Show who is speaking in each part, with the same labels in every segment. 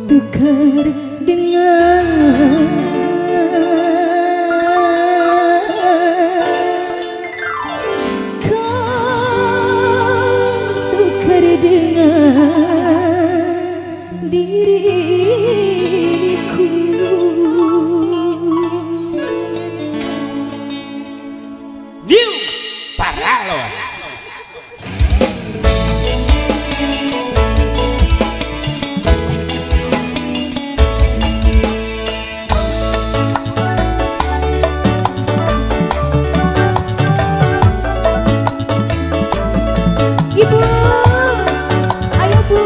Speaker 1: tukar dengan
Speaker 2: diriku.
Speaker 3: New Paralo.
Speaker 1: Ibu, ayo Bu.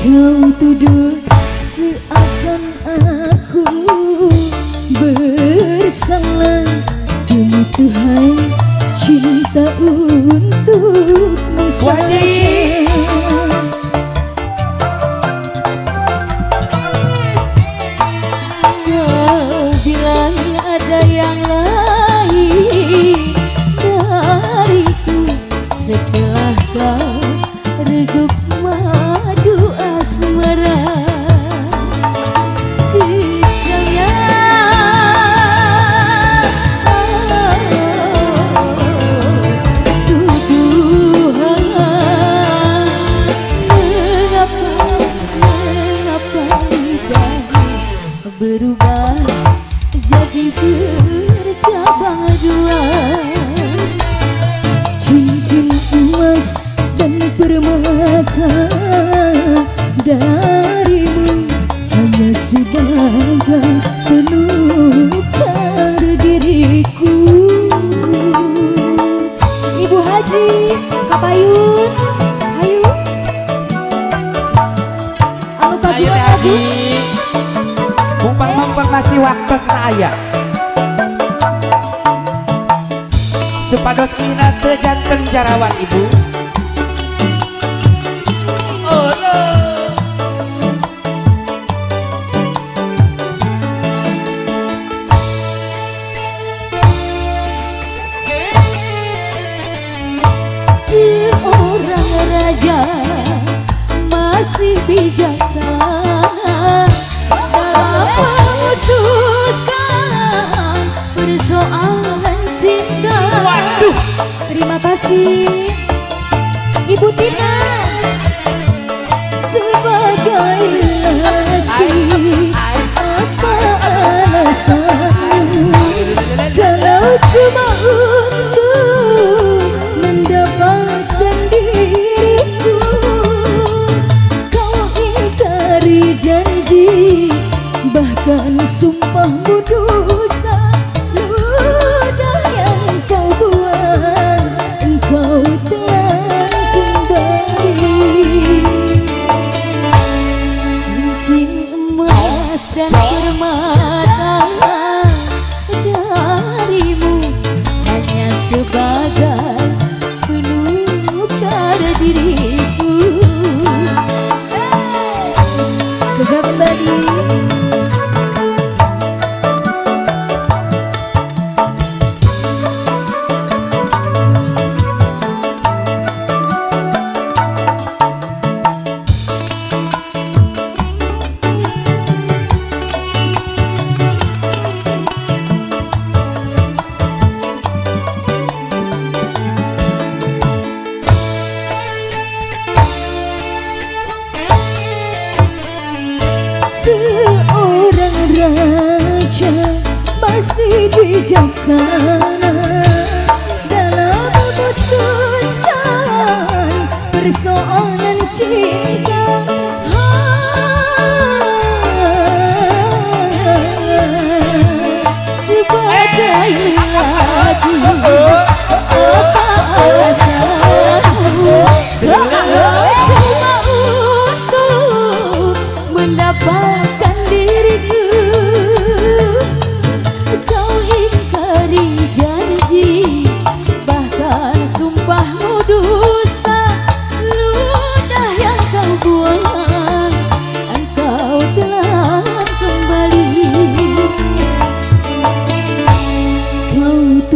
Speaker 1: Kau tuduh seakan aku bersalah, demi Tuhan cinta untukmu saja. Kau bilang ada yang lain dariku, setelah kau redup madu asmara. Berubah jadi bercabang dua, cincin emas dan permata darimu hanya sebagai penukar diriku. Ibu Haji Kapayun, ayo anu kaguan lagu
Speaker 3: Mumpang masih waktu saya supados ina teu janten jarawan ibu. Oh no.
Speaker 1: Seorang raja masih bijaksana dalam memutuskan persoalan cinta.
Speaker 3: Waduh.
Speaker 1: Terima kasih Ibu Tina sebagai lelaki. Apa alasanmu kalau cuma untuk mendapatkan diriku? Kau ingkari janji, bahkan sumpahmu dusta. Ludah yang kau buat, engkau telah kembali. Cincin emas dan permata darimu hanya sebagai penukar diriku. Sesaat kembali. Seorang raja masih bijaksana dalam memutuskan persoalan cinta. Sebagai lelaki, apa alasanmu kalau cuma untuk mendapatkan diriku? Kau ingkari janji, bahkan sumpahmu dusta. Ludah yang kau buat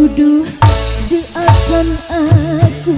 Speaker 1: tuduh seakan aku